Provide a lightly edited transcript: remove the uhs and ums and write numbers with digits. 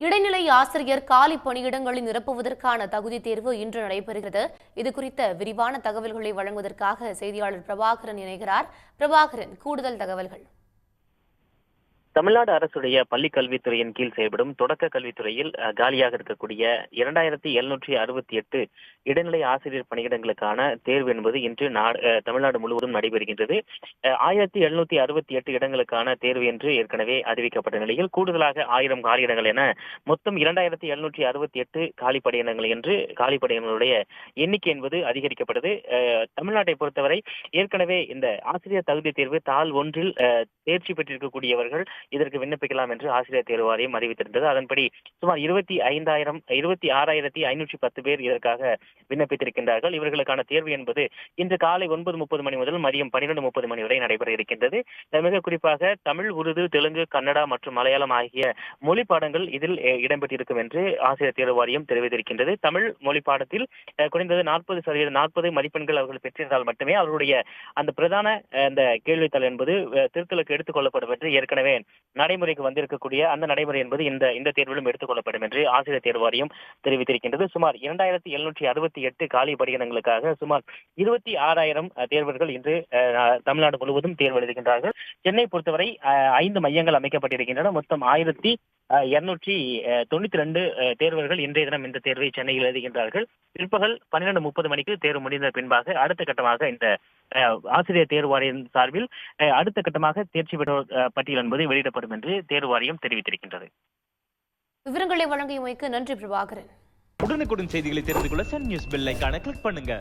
இடைநிலை ஆசிரியர் காலி பணியிடங்களை நிரப்புவதற்கான தகுதி தேர்வு இன்று நடைபெறுகிறது. இதுகுறித்த விரிவான தகவல்களை வழங்குவதற்காக செய்தியாளர் பிரபாகரன் இணைகிறார். பிரபாகரன், கூடுதல் தகவல்கள். தமிழ்நாடு அரசுடைய பள்ளி கல்வித்துறையின் கீழ் செயல்படும் தொடக்க கல்வித்துறையில் காலியாக இருக்கக்கூடிய 2768 இடைநிலை ஆசிரியர் பணியிடங்களுக்கான தேர்வு என்பது இன்று தமிழ்நாடு முழுவதும் நடைபெறுகின்றது. 1768 இடங்களுக்கான தேர்வு என்று ஏற்கனவே அறிவிக்கப்பட்ட நிலையில் கூடுதலாக 1000 காலியிடங்கள் என மொத்தம் 2768 காலி பணியிடங்கள் என்று காலி பணியிடங்களுடைய எண்ணிக்கை என்பது அதிகரிக்கப்பட்டது. தமிழ்நாட்டை பொறுத்தவரை ஏற்கனவே இந்த ஆசிரியர் தகுதி தேர்வு தாள் 1 தேர்ச்சி பெற்றிருக்கக்கூடியவர்கள் இதற்கு விண்ணப்பிக்கலாம் என்று ஆசிரியர் தேர்வு வாரியம் அறிவித்திருந்தது. அதன்படி சுமார் 26,510 பேர் இதற்காக விண்ணப்பித்திருக்கின்றார்கள். இவர்களுக்கான தேர்வு என்பது இன்று காலை 9:30 மணி முதல் மதியம் 12:30 மணி வரை நடைபெற இருக்கின்றது. மிக குறிப்பாக தமிழ், உருது, தெலுங்கு, கன்னடா மற்றும் மலையாளம் ஆகிய மொழி பாடங்கள் இதில் இடம்பெற்றிருக்கும் என்று ஆசிரியர் தேர்வு வாரியம் தெரிவித்திருக்கின்றது. தமிழ் மொழி பாடத்தில் குறைந்தது 40 மதிப்பெண்கள் அவர்கள் பெற்றிருந்தால் மட்டுமே அவர்களுடைய அந்த பிரதான அந்த கேள்வித்தாள் என்பது திருத்தலுக்கு எடுத்துக் கொள்ளப்படும் என்று ஏற்கனவே நடைமுறைக்கு வந்திருக்கக்கூடிய அந்த நடைமுறை என்பது இந்த தேர்விலும் எடுத்துக் கொள்ளப்படும் என்று ஆசிரியர் தேர்வு வாரியம் தெரிவித்திருக்கின்றது. சுமார் 2768 காலி பணியிடங்களுக்காக சுமார் 26,000 தேர்வர்கள் இன்று தமிழ்நாடு முழுவதும் தேர்வு எழுதுகின்றார்கள். சென்னை பொறுத்தவரை 5 மையங்கள் அமைக்கப்பட்டிருக்கின்றன. மொத்தம் 1292 தேர்வர்கள் இன்றைய தினம் இந்த தேர்வை சென்னையில் எழுதுகின்றார்கள். பிற்பகல் 12:30 மணிக்கு தேர்வு முடிந்த பின்பாக அடுத்த கட்டமாக இந்த ஆசிரியர் தேர்வு வாரியம் சார்பில் அடுத்த கட்டமாக தேர்ச்சி பெற்றோர் பட்டியல் என்பது வெளியிடப்படும் என்று தேர்வு வாரியம் தெரிவித்திருக்கின்றது. விவரங்களை வழங்கியமைக்கு நன்றி பிரபாகரன். உடனுக்குடன் செய்திகளை தெரிந்து கொள்ள சன் நியூஸ் பெல் ஐகானை கிளிக் பண்ணுங்க.